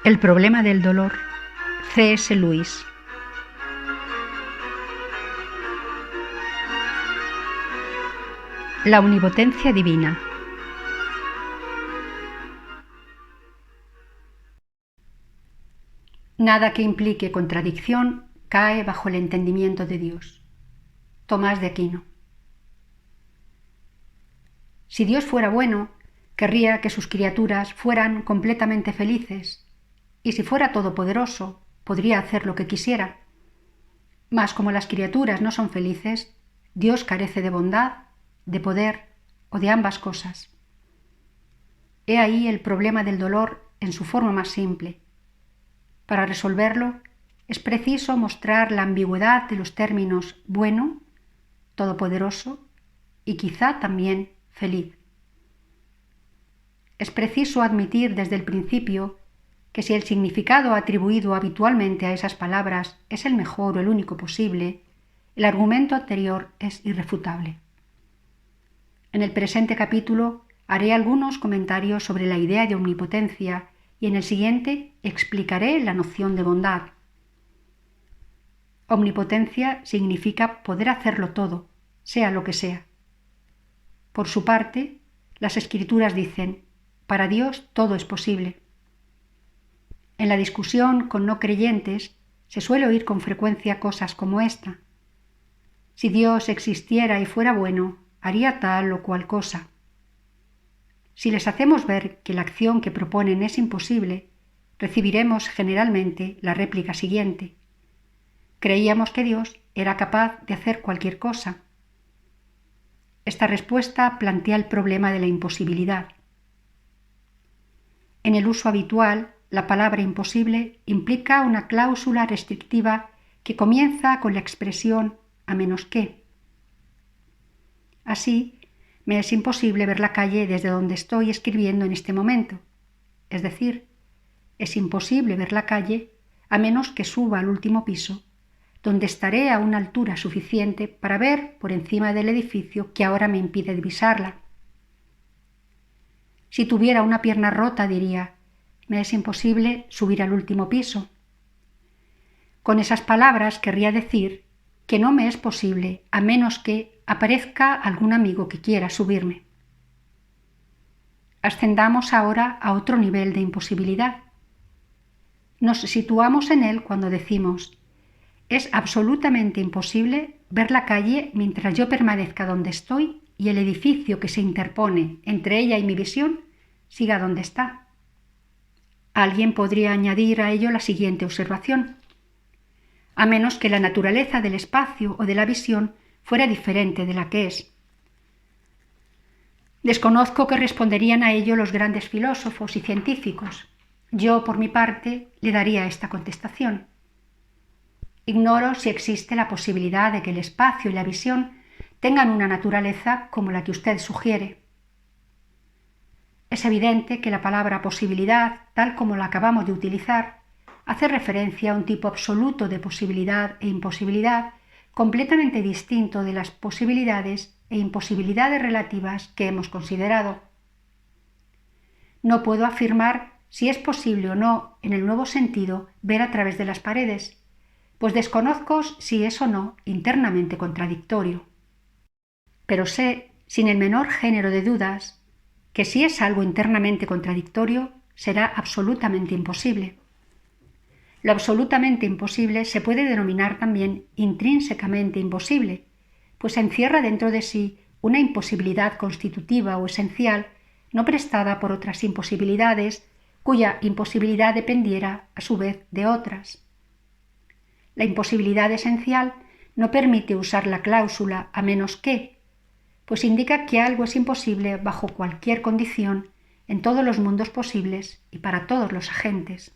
El problema del dolor. C.S. Lewis. La omnipotencia divina. Nada que implique contradicción cae bajo el entendimiento de Dios. Tomás de Aquino. Si Dios fuera bueno, querría que sus criaturas fueran completamente felices, y si fuera todopoderoso, podría hacer lo que quisiera. Mas como las criaturas no son felices, Dios carece de bondad, de poder o de ambas cosas. He ahí el problema del dolor en su forma más simple. Para resolverlo, es preciso mostrar la ambigüedad de los términos bueno, todopoderoso y quizá también feliz. Es preciso admitir desde el principio que si el significado atribuido habitualmente a esas palabras es el mejor o el único posible, el argumento anterior es irrefutable. En el presente capítulo haré algunos comentarios sobre la idea de omnipotencia y en el siguiente explicaré la noción de bondad. Omnipotencia significa poder hacerlo todo, sea lo que sea. Por su parte, las Escrituras dicen: para Dios todo es posible. En la discusión con no creyentes se suele oír con frecuencia cosas como esta: si Dios existiera y fuera bueno, haría tal o cual cosa. Si les hacemos ver que la acción que proponen es imposible, recibiremos generalmente la réplica siguiente: creíamos que Dios era capaz de hacer cualquier cosa. Esta respuesta plantea el problema de la imposibilidad. En el uso habitual, la palabra imposible implica una cláusula restrictiva que comienza con la expresión a menos que. Así, me es imposible ver la calle desde donde estoy escribiendo en este momento. Es decir, es imposible ver la calle a menos que suba al último piso, donde estaré a una altura suficiente para ver por encima del edificio que ahora me impide divisarla. Si tuviera una pierna rota, diría: me es imposible subir al último piso. Con esas palabras querría decir que no me es posible a menos que aparezca algún amigo que quiera subirme. Ascendamos ahora a otro nivel de imposibilidad. Nos situamos en él cuando decimos: es absolutamente imposible ver la calle mientras yo permanezca donde estoy y el edificio que se interpone entre ella y mi visión siga donde está. Alguien podría añadir a ello la siguiente observación: a menos que la naturaleza del espacio o de la visión fuera diferente de la que es. Desconozco qué responderían a ello los grandes filósofos y científicos. Yo, por mi parte, le daría esta contestación: ignoro si existe la posibilidad de que el espacio y la visión tengan una naturaleza como la que usted sugiere. Es evidente que la palabra posibilidad, tal como la acabamos de utilizar, hace referencia a un tipo absoluto de posibilidad e imposibilidad completamente distinto de las posibilidades e imposibilidades relativas que hemos considerado. No puedo afirmar si es posible o no, en el nuevo sentido, ver a través de las paredes, pues desconozco si es o no internamente contradictorio. Pero sé, sin el menor género de dudas, que si es algo internamente contradictorio, será absolutamente imposible. Lo absolutamente imposible se puede denominar también intrínsecamente imposible, pues encierra dentro de sí una imposibilidad constitutiva o esencial no prestada por otras imposibilidades, cuya imposibilidad dependiera, a su vez, de otras. La imposibilidad esencial no permite usar la cláusula a menos que, pues indica que algo es imposible bajo cualquier condición, en todos los mundos posibles y para todos los agentes.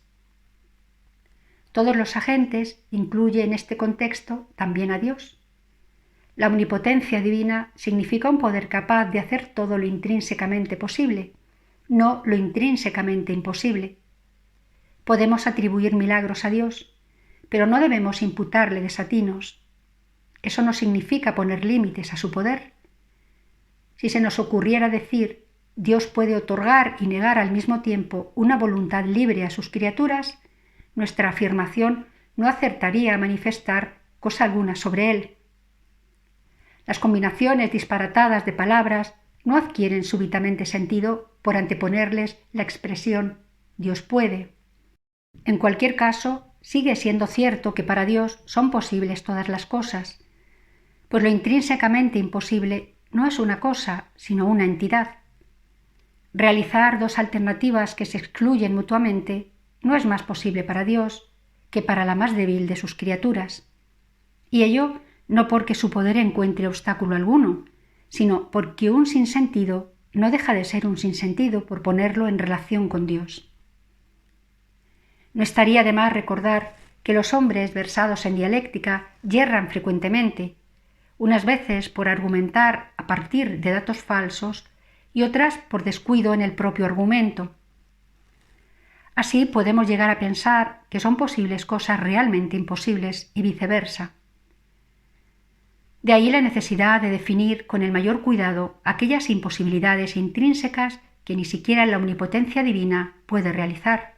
Todos los agentes incluye en este contexto también a Dios. La omnipotencia divina significa un poder capaz de hacer todo lo intrínsecamente posible, no lo intrínsecamente imposible. Podemos atribuir milagros a Dios, pero no debemos imputarle desatinos. Eso no significa poner límites a su poder. Si se nos ocurriera decir Dios puede otorgar y negar al mismo tiempo una voluntad libre a sus criaturas, nuestra afirmación no acertaría a manifestar cosa alguna sobre él. Las combinaciones disparatadas de palabras no adquieren súbitamente sentido por anteponerles la expresión Dios puede. En cualquier caso, sigue siendo cierto que para Dios son posibles todas las cosas, pues lo intrínsecamente imposible no es una cosa, sino una entidad. Realizar dos alternativas que se excluyen mutuamente no es más posible para Dios que para la más débil de sus criaturas, y ello no porque su poder encuentre obstáculo alguno, sino porque un sinsentido no deja de ser un sinsentido por ponerlo en relación con Dios. No estaría de más recordar que los hombres versados en dialéctica yerran frecuentemente, unas veces por argumentar a partir de datos falsos y otras por descuido en el propio argumento. Así podemos llegar a pensar que son posibles cosas realmente imposibles y viceversa. De ahí la necesidad de definir con el mayor cuidado aquellas imposibilidades intrínsecas que ni siquiera la omnipotencia divina puede realizar.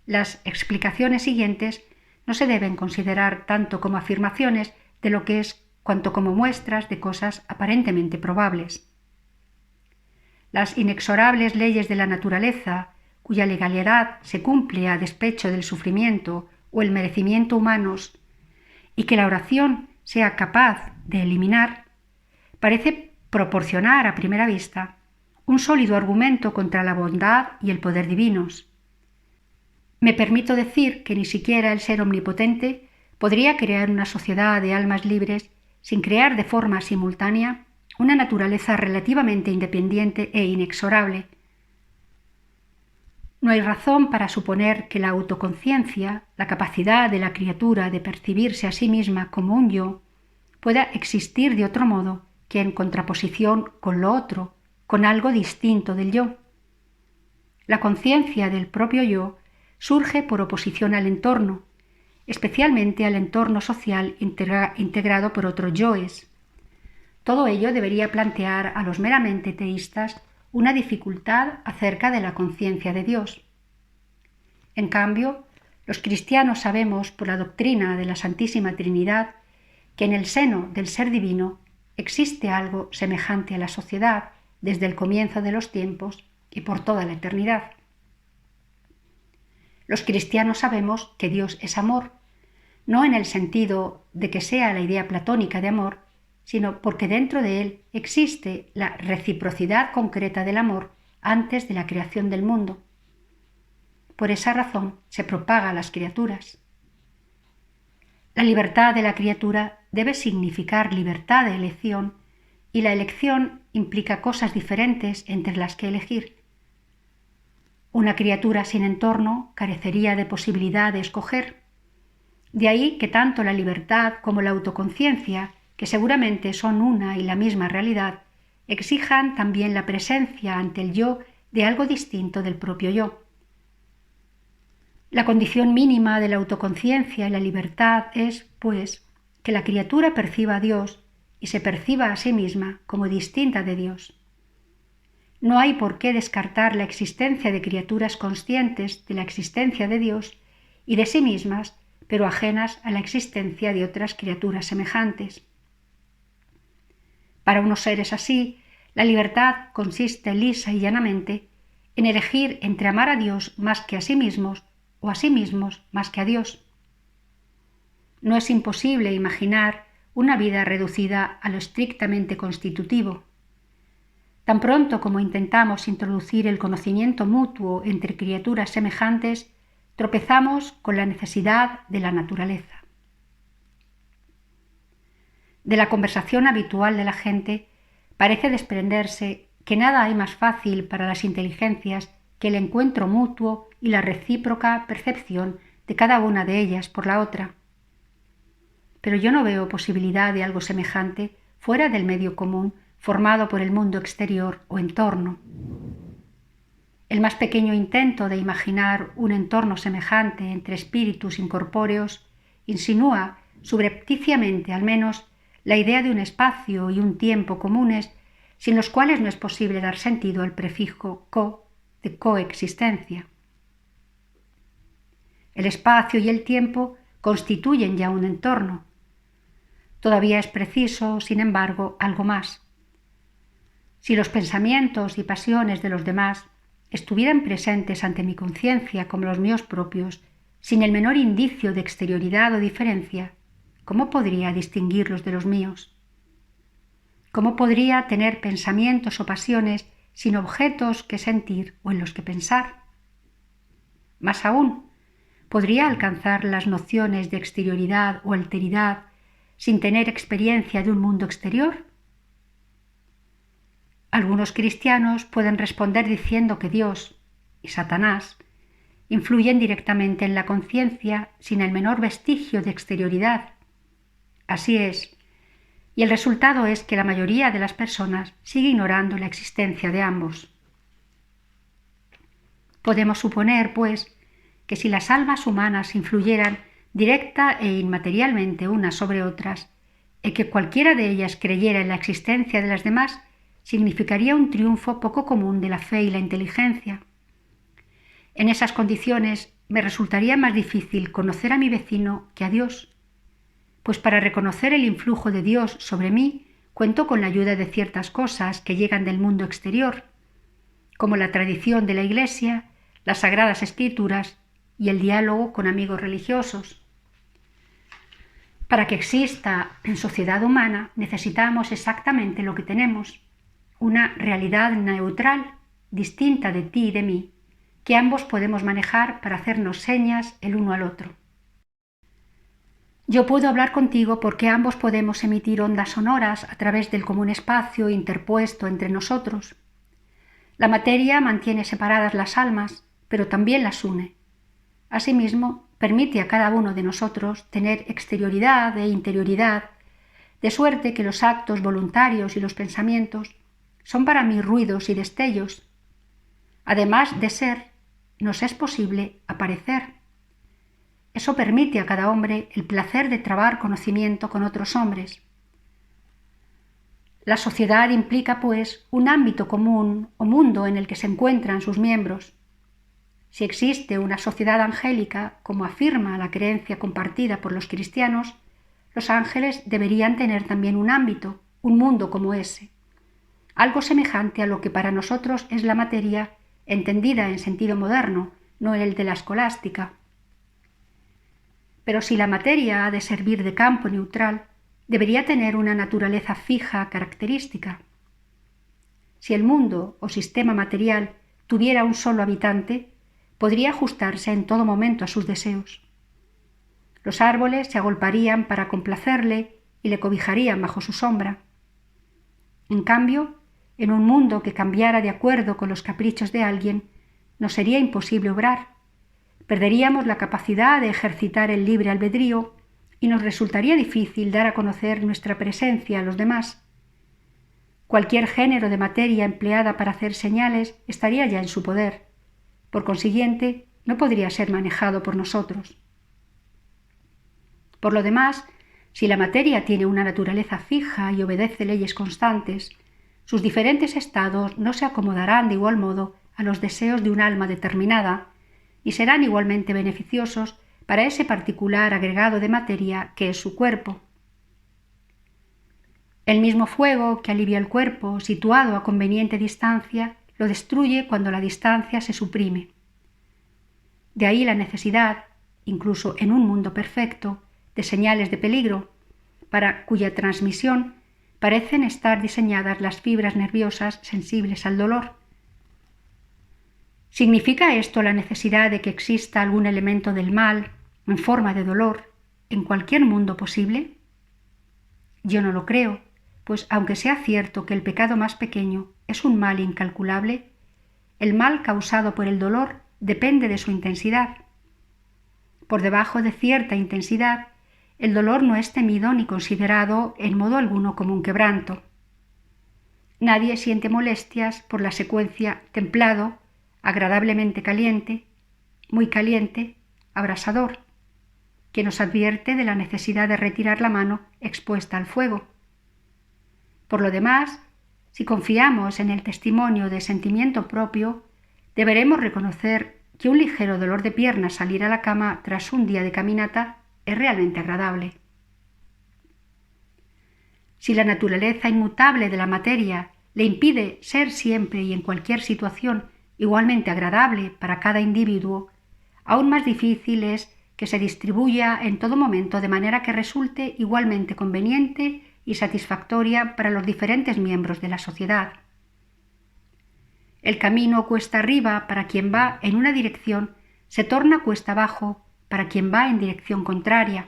Las explicaciones siguientes no se deben considerar tanto como afirmaciones de lo que es cuanto como muestras de cosas aparentemente probables. Las inexorables leyes de la naturaleza, cuya legalidad se cumple a despecho del sufrimiento o el merecimiento humanos, y que la oración sea capaz de eliminar, parece proporcionar a primera vista un sólido argumento contra la bondad y el poder divinos. Me permito decir que ni siquiera el ser omnipotente podría crear una sociedad de almas libres sin crear de forma simultánea una naturaleza relativamente independiente e inexorable. No hay razón para suponer que la autoconciencia, la capacidad de la criatura de percibirse a sí misma como un yo, pueda existir de otro modo que en contraposición con lo otro, con algo distinto del yo. La conciencia del propio yo surge por oposición al entorno, especialmente al entorno social integrado por otros yoes. Todo ello debería plantear a los meramente teístas una dificultad acerca de la conciencia de Dios. En cambio, los cristianos sabemos por la doctrina de la Santísima Trinidad que en el seno del Ser Divino existe algo semejante a la sociedad desde el comienzo de los tiempos y por toda la eternidad. Los cristianos sabemos que Dios es amor, no en el sentido de que sea la idea platónica de amor, sino porque dentro de él existe la reciprocidad concreta del amor antes de la creación del mundo. Por esa razón se propaga a las criaturas. La libertad de la criatura debe significar libertad de elección, y la elección implica cosas diferentes entre las que elegir. Una criatura sin entorno carecería de posibilidad de escoger. De ahí que tanto la libertad como la autoconciencia, que seguramente son una y la misma realidad, exijan también la presencia ante el yo de algo distinto del propio yo. La condición mínima de la autoconciencia y la libertad es, pues, que la criatura perciba a Dios y se perciba a sí misma como distinta de Dios. No hay por qué descartar la existencia de criaturas conscientes de la existencia de Dios y de sí mismas, pero ajenas a la existencia de otras criaturas semejantes. Para unos seres así, la libertad consiste lisa y llanamente en elegir entre amar a Dios más que a sí mismos o a sí mismos más que a Dios. No es imposible imaginar una vida reducida a lo estrictamente constitutivo. Tan pronto como intentamos introducir el conocimiento mutuo entre criaturas semejantes, tropezamos con la necesidad de la naturaleza. De la conversación habitual de la gente parece desprenderse que nada hay más fácil para las inteligencias que el encuentro mutuo y la recíproca percepción de cada una de ellas por la otra. Pero yo no veo posibilidad de algo semejante fuera del medio común formado por el mundo exterior o entorno. El más pequeño intento de imaginar un entorno semejante entre espíritus incorpóreos insinúa, subrepticiamente al menos, la idea de un espacio y un tiempo comunes sin los cuales no es posible dar sentido al prefijo co de coexistencia. El espacio y el tiempo constituyen ya un entorno. Todavía es preciso, sin embargo, algo más. Si los pensamientos y pasiones de los demás estuvieran presentes ante mi conciencia como los míos propios, sin el menor indicio de exterioridad o diferencia, ¿cómo podría distinguirlos de los míos? ¿Cómo podría tener pensamientos o pasiones sin objetos que sentir o en los que pensar? Más aún, ¿podría alcanzar las nociones de exterioridad o alteridad sin tener experiencia de un mundo exterior? Algunos cristianos pueden responder diciendo que Dios y Satanás influyen directamente en la conciencia sin el menor vestigio de exterioridad. Así es, y el resultado es que la mayoría de las personas sigue ignorando la existencia de ambos. Podemos suponer, pues, que si las almas humanas influyeran directa e inmaterialmente unas sobre otras, y que cualquiera de ellas creyera en la existencia de las demás, significaría un triunfo poco común de la fe y la inteligencia. En esas condiciones me resultaría más difícil conocer a mi vecino que a Dios, pues para reconocer el influjo de Dios sobre mí cuento con la ayuda de ciertas cosas que llegan del mundo exterior, como la tradición de la Iglesia, las Sagradas Escrituras y el diálogo con amigos religiosos. Para que exista en sociedad humana necesitamos exactamente lo que tenemos, una realidad neutral, distinta de ti y de mí, que ambos podemos manejar para hacernos señas el uno al otro. Yo puedo hablar contigo porque ambos podemos emitir ondas sonoras a través del común espacio interpuesto entre nosotros. La materia mantiene separadas las almas, pero también las une. Asimismo, permite a cada uno de nosotros tener exterioridad e interioridad, de suerte que los actos voluntarios y los pensamientos son para mí ruidos y destellos. Además de ser, nos es posible aparecer. Eso permite a cada hombre el placer de trabar conocimiento con otros hombres. La sociedad implica, pues, un ámbito común o mundo en el que se encuentran sus miembros. Si existe una sociedad angélica, como afirma la creencia compartida por los cristianos, los ángeles deberían tener también un ámbito, un mundo como ese, algo semejante a lo que para nosotros es la materia entendida en sentido moderno, no el de la escolástica. Pero si la materia ha de servir de campo neutral, debería tener una naturaleza fija característica. Si el mundo o sistema material tuviera un solo habitante, podría ajustarse en todo momento a sus deseos. Los árboles se agolparían para complacerle y le cobijarían bajo su sombra. En cambio, en un mundo que cambiara de acuerdo con los caprichos de alguien, nos sería imposible obrar. Perderíamos la capacidad de ejercitar el libre albedrío y nos resultaría difícil dar a conocer nuestra presencia a los demás. Cualquier género de materia empleada para hacer señales estaría ya en su poder. Por consiguiente, no podría ser manejado por nosotros. Por lo demás, si la materia tiene una naturaleza fija y obedece leyes constantes, sus diferentes estados no se acomodarán de igual modo a los deseos de un alma determinada y serán igualmente beneficiosos para ese particular agregado de materia que es su cuerpo. El mismo fuego que alivia el cuerpo, situado a conveniente distancia, lo destruye cuando la distancia se suprime. De ahí la necesidad, incluso en un mundo perfecto, de señales de peligro, para cuya transmisión parecen estar diseñadas las fibras nerviosas sensibles al dolor. ¿Significa esto la necesidad de que exista algún elemento del mal, en forma de dolor, en cualquier mundo posible? Yo no lo creo, pues aunque sea cierto que el pecado más pequeño es un mal incalculable, el mal causado por el dolor depende de su intensidad. Por debajo de cierta intensidad, el dolor no es temido ni considerado en modo alguno como un quebranto. Nadie siente molestias por la secuencia templado, agradablemente caliente, muy caliente, abrasador, que nos advierte de la necesidad de retirar la mano expuesta al fuego. Por lo demás, Si confiamos en el testimonio de sentimiento propio, deberemos reconocer que un ligero dolor de piernas salir a la cama tras un día de caminata es realmente agradable. Si la naturaleza inmutable de la materia le impide ser siempre y en cualquier situación igualmente agradable para cada individuo, aún más difícil es que se distribuya en todo momento de manera que resulte igualmente conveniente y satisfactoria para los diferentes miembros de la sociedad. El camino cuesta arriba para quien va en una dirección se torna cuesta abajo para quien va en dirección contraria.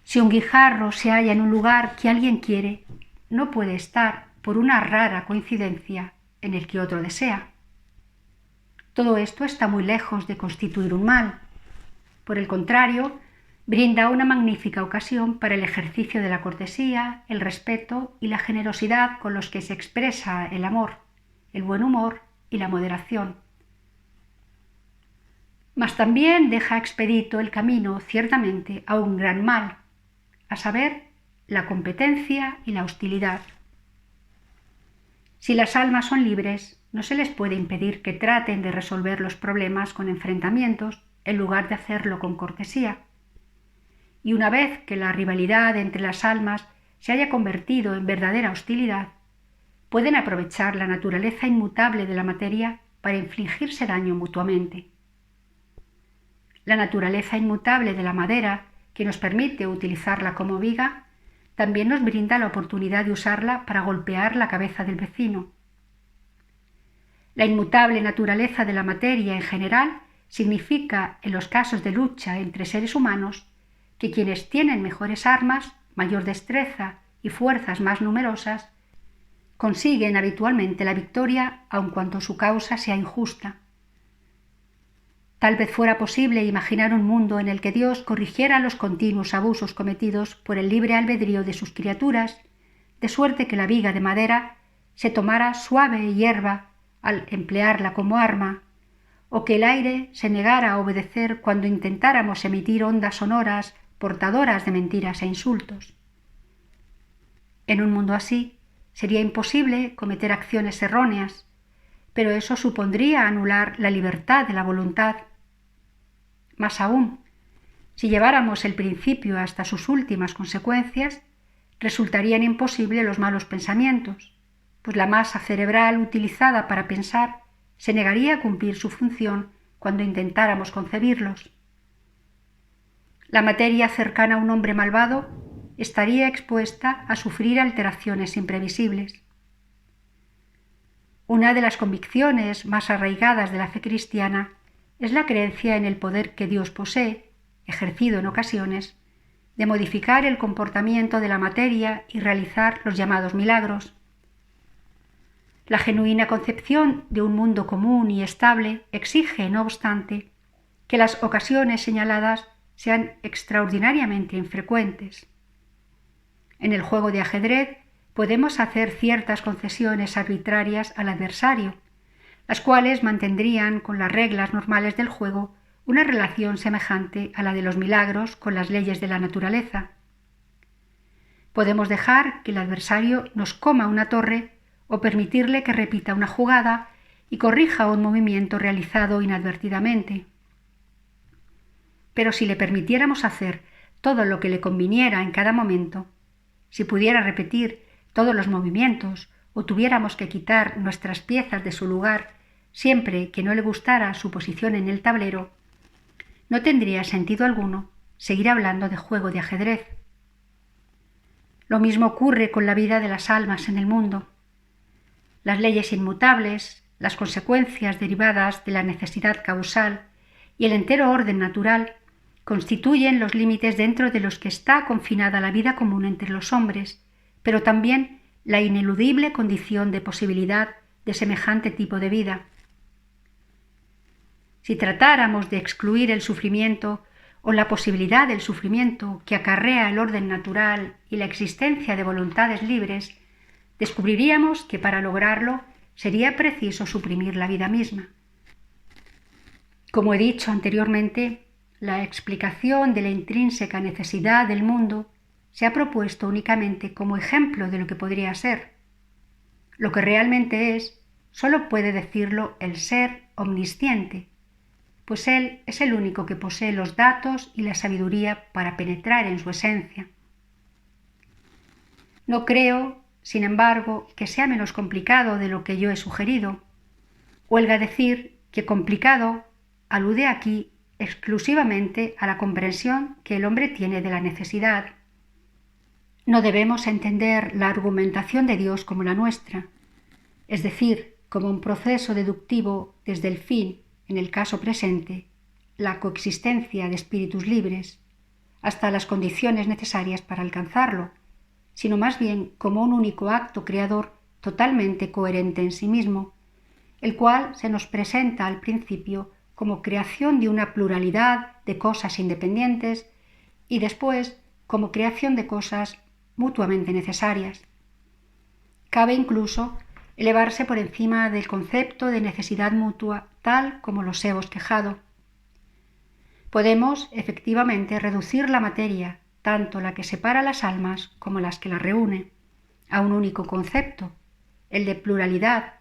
Si un guijarro se halla en un lugar que alguien quiere, no puede estar, por una rara coincidencia, en el que otro desea. Todo esto está muy lejos de constituir un mal. Por el contrario, brinda una magnífica ocasión para el ejercicio de la cortesía, el respeto y la generosidad con los que se expresa el amor, el buen humor y la moderación. Mas también deja expedito el camino, ciertamente, a un gran mal, a saber, la competencia y la hostilidad. Si las almas son libres, no se les puede impedir que traten de resolver los problemas con enfrentamientos en lugar de hacerlo con cortesía. Y una vez que la rivalidad entre las almas se haya convertido en verdadera hostilidad, pueden aprovechar la naturaleza inmutable de la materia para infligirse daño mutuamente. La naturaleza inmutable de la madera, que nos permite utilizarla como viga, también nos brinda la oportunidad de usarla para golpear la cabeza del vecino. La inmutable naturaleza de la materia en general significa, en los casos de lucha entre seres humanos, que quienes tienen mejores armas, mayor destreza y fuerzas más numerosas, consiguen habitualmente la victoria aun cuando su causa sea injusta. Tal vez fuera posible imaginar un mundo en el que Dios corrigiera los continuos abusos cometidos por el libre albedrío de sus criaturas, de suerte que la viga de madera se tomara suave y hierba al emplearla como arma, o que el aire se negara a obedecer cuando intentáramos emitir ondas sonoras portadoras de mentiras e insultos. En un mundo así, sería imposible cometer acciones erróneas, pero eso supondría anular la libertad de la voluntad. Más aún, si lleváramos el principio hasta sus últimas consecuencias, resultarían imposibles los malos pensamientos, pues la masa cerebral utilizada para pensar se negaría a cumplir su función cuando intentáramos concebirlos. La materia cercana a un hombre malvado estaría expuesta a sufrir alteraciones imprevisibles. Una de las convicciones más arraigadas de la fe cristiana es la creencia en el poder que Dios posee, ejercido en ocasiones, de modificar el comportamiento de la materia y realizar los llamados milagros. La genuina concepción de un mundo común y estable exige, no obstante, que las ocasiones señaladas sean extraordinariamente infrecuentes. En el juego de ajedrez podemos hacer ciertas concesiones arbitrarias al adversario, las cuales mantendrían con las reglas normales del juego una relación semejante a la de los milagros con las leyes de la naturaleza. Podemos dejar que el adversario nos coma una torre o permitirle que repita una jugada y corrija un movimiento realizado inadvertidamente. Pero si le permitiéramos hacer todo lo que le conviniera en cada momento, si pudiera repetir todos los movimientos o tuviéramos que quitar nuestras piezas de su lugar siempre que no le gustara su posición en el tablero, no tendría sentido alguno seguir hablando de juego de ajedrez. Lo mismo ocurre con la vida de las almas en el mundo. Las leyes inmutables, las consecuencias derivadas de la necesidad causal y el entero orden natural constituyen los límites dentro de los que está confinada la vida común entre los hombres, pero también la ineludible condición de posibilidad de semejante tipo de vida. Si tratáramos de excluir el sufrimiento o la posibilidad del sufrimiento que acarrea el orden natural y la existencia de voluntades libres, descubriríamos que para lograrlo sería preciso suprimir la vida misma. Como he dicho anteriormente, la explicación de la intrínseca necesidad del mundo se ha propuesto únicamente como ejemplo de lo que podría ser. Lo que realmente es, solo puede decirlo el ser omnisciente, pues Él es el único que posee los datos y la sabiduría para penetrar en su esencia. No creo, sin embargo, que sea menos complicado de lo que yo he sugerido. Huelga decir que complicado alude aquí exclusivamente a la comprensión que el hombre tiene de la necesidad. No debemos entender la argumentación de Dios como la nuestra, es decir, como un proceso deductivo desde el fin, en el caso presente, la coexistencia de espíritus libres, hasta las condiciones necesarias para alcanzarlo, sino más bien como un único acto creador totalmente coherente en sí mismo, el cual se nos presenta al principio como creación de una pluralidad de cosas independientes y después como creación de cosas mutuamente necesarias. Cabe incluso elevarse por encima del concepto de necesidad mutua tal como los he bosquejado. Podemos efectivamente reducir la materia, tanto la que separa las almas como las que las reúne, a un único concepto, el de pluralidad,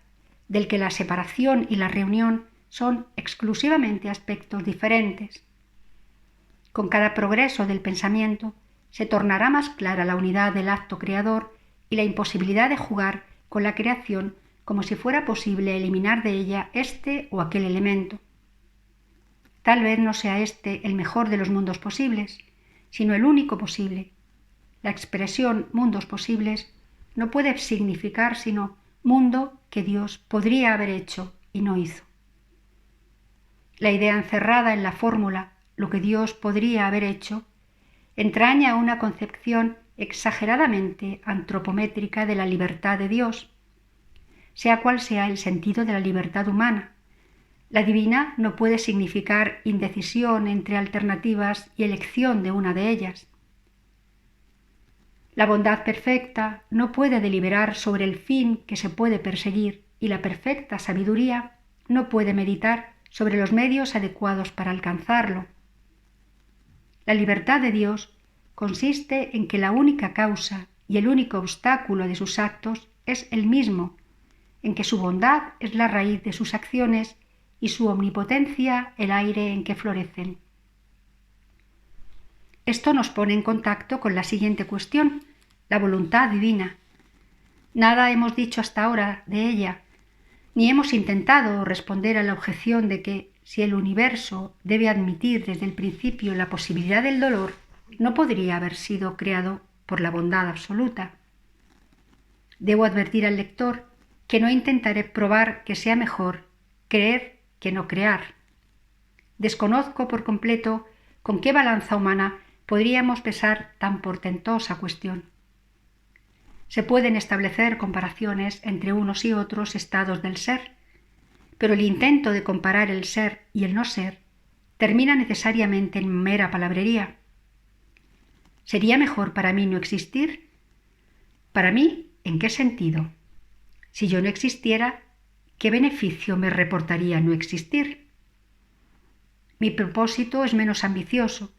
del que la separación y la reunión son exclusivamente aspectos diferentes. Con cada progreso del pensamiento se tornará más clara la unidad del acto creador y la imposibilidad de jugar con la creación como si fuera posible eliminar de ella este o aquel elemento. Tal vez no sea este el mejor de los mundos posibles, sino el único posible. La expresión mundos posibles no puede significar sino mundo que Dios podría haber hecho y no hizo. La idea encerrada en la fórmula lo que Dios podría haber hecho entraña una concepción exageradamente antropométrica de la libertad de Dios, sea cual sea el sentido de la libertad humana. La divina no puede significar indecisión entre alternativas y elección de una de ellas. La bondad perfecta no puede deliberar sobre el fin que se puede perseguir y la perfecta sabiduría no puede meditar sobre los medios adecuados para alcanzarlo. La libertad de Dios consiste en que la única causa y el único obstáculo de sus actos es el mismo, en que su bondad es la raíz de sus acciones y su omnipotencia el aire en que florecen. Esto nos pone en contacto con la siguiente cuestión, la voluntad divina. Nada hemos dicho hasta ahora de ella, ni hemos intentado responder a la objeción de que, si el universo debe admitir desde el principio la posibilidad del dolor, no podría haber sido creado por la bondad absoluta. Debo advertir al lector que no intentaré probar que sea mejor creer que no crear. Desconozco por completo con qué balanza humana podríamos pesar tan portentosa cuestión. Se pueden establecer comparaciones entre unos y otros estados del ser, pero el intento de comparar el ser y el no ser termina necesariamente en mera palabrería. ¿Sería mejor para mí no existir? ¿Para mí, en qué sentido? Si yo no existiera, ¿qué beneficio me reportaría no existir? Mi propósito es menos ambicioso.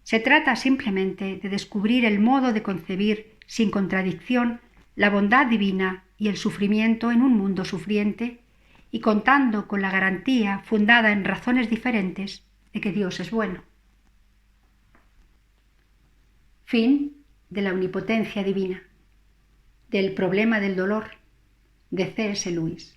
Se trata simplemente de descubrir el modo de concebir sin contradicción la bondad divina y el sufrimiento en un mundo sufriente y contando con la garantía fundada en razones diferentes de que Dios es bueno. Fin de la omnipotencia divina, del problema del dolor, de C.S. Lewis.